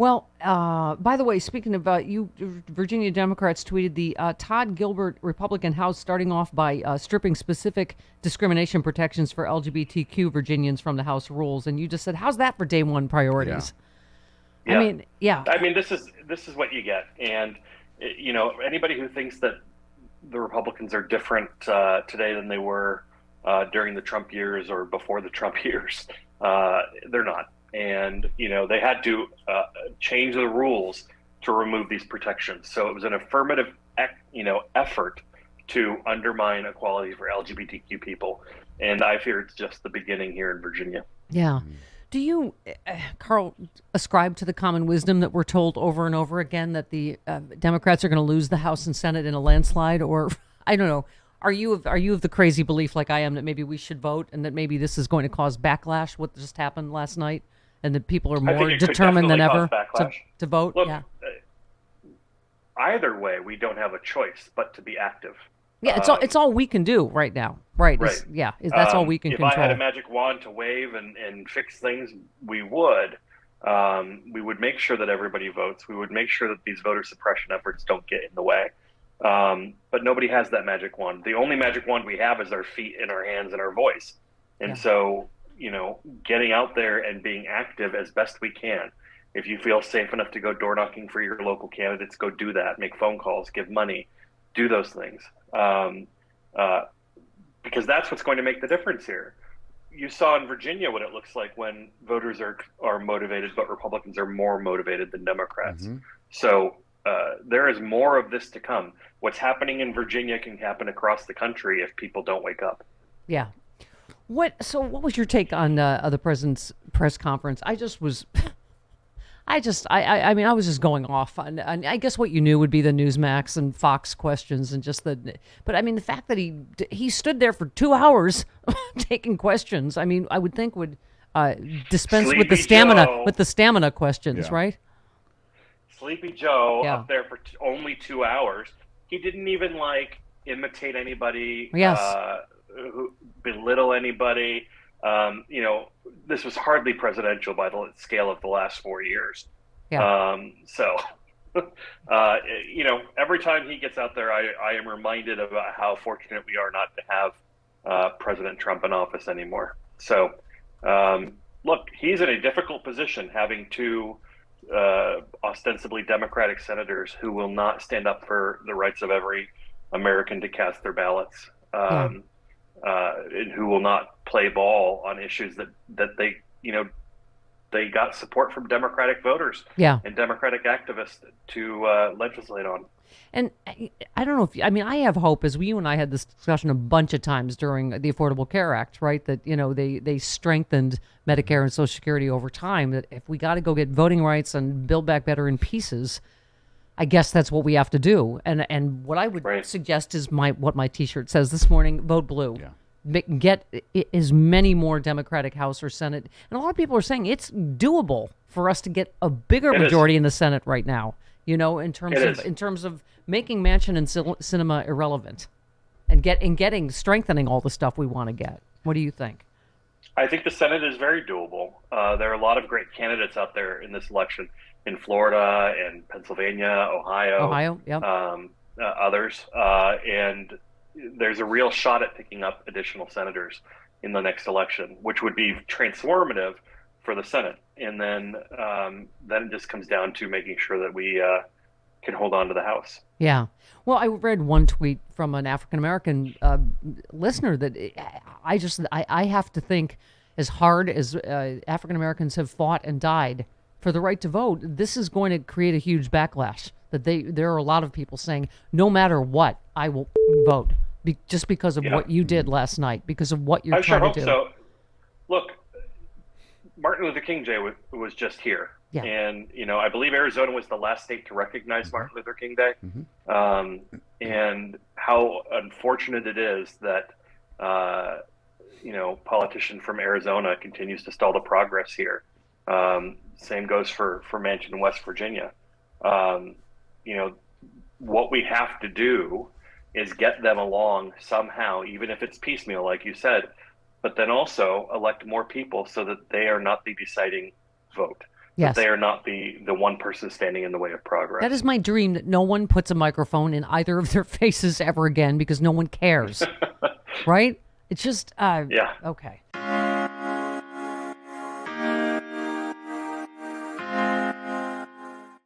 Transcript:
Well, by the way, speaking of you, Virginia Democrats tweeted the Todd Gilbert Republican House starting off by stripping specific discrimination protections for LGBTQ Virginians from the House rules, and you just said, "How's that for day one Yeah. priorities?" I Yeah. mean, yeah, I mean, this is what you get. And anybody who thinks that the Republicans are different today than they were during the Trump years or before the Trump years, they're not. And they had to change the rules to remove these protections. So it was an affirmative, effort to undermine equality for LGBTQ people. And I fear it's just the beginning here in Virginia. yeah. Do you, Carl, ascribe to the common wisdom that we're told over and over again that the Democrats are going to lose the House and Senate in a landslide, or I don't know? Are you of the crazy belief like I am that maybe we should vote and that maybe this is going to cause backlash? What just happened last night, and that people are I think more it could determined than definitely ever cause to backlash. to vote? Look, Yeah, either way, we don't have a choice but to be active. yeah. It's all we can do right now. Right? Right. That's all we can If I had a control. magic wand to wave and fix things, we would. We would make sure that everybody votes. We would make sure that these voter suppression efforts don't get in the way. But nobody has that magic wand. The only magic wand we have is our feet and our hands and our voice. And Yeah. so, getting out there and being active as best we can. If you feel safe enough to go door knocking for your local candidates, go do that. Make phone calls, give money, do those things. Because that's what's going to make the difference here. You saw in Virginia what it looks like when voters are motivated, but Republicans are more motivated than Democrats. So there is more of this to come. What's happening in Virginia can happen across the country if people don't wake up. Yeah. What was your take on the president's press conference? I mean, I was just going off on I guess what you knew would be the Newsmax and Fox questions and but I mean, the fact that he stood there for 2 hours taking questions, I mean, I would think would dispense with Sleepy Joe. the stamina questions, Yeah. right? Sleepy Joe Yeah. up there for only 2 hours. He didn't even imitate anybody, Yes. who belittle anybody. This was hardly presidential by the scale of the last 4 years. Yeah. So, every time he gets out there, I am reminded about how fortunate we are not to have President Trump in office anymore. So, look, he's in a difficult position having two ostensibly Democratic senators who will not stand up for the rights of every American to cast their ballots. And who will not play ball on issues that they got support from Democratic voters Yeah. and Democratic activists to legislate on. And I don't know if I mean, I have hope, as you and I had this discussion a bunch of times during the Affordable Care Act, right? That they strengthened Medicare and Social Security over time. That if we got to go get voting rights and build back better in pieces, I guess that's what we have to do. And what I would Right. suggest is what my T-shirt says this morning: vote blue. Yeah. Get as many more Democratic House or Senate, and a lot of people are saying it's doable for us to get a bigger It is. majority in the Senate right now. In It is. terms of making Manchin and cinema irrelevant, and strengthening all the stuff we want to get. What do you think? I think the Senate is very doable. There are a lot of great candidates out there in this election in Florida and Pennsylvania, Ohio, yep. Others, and there's a real shot at picking up additional senators in the next election, which would be transformative for the Senate. And then it just comes down to making sure that we can hold on to the House. Yeah. Well, I read one tweet from an African American listener that I have to think, as hard as African Americans have fought and died for the right to vote, this is going to create a huge backlash. That there are a lot of people saying, no matter what, I will vote just because of Yeah. what you did last night, because of what you're I sure trying hope to do. so. Look, Martin Luther King Day was just here. Yeah. And, I believe Arizona was the last state to recognize Martin Luther King Day. And how unfortunate it is that, politician from Arizona continues to stall the progress here. Same goes for Manchin in West Virginia. What we have to do is get them along somehow, even if it's piecemeal, like you said, but then also elect more people so that they are not the deciding vote. Yes. That they are not the one person standing in the way of progress. That is my dream, that no one puts a microphone in either of their faces ever again because no one cares. Right? It's just, Yeah. okay.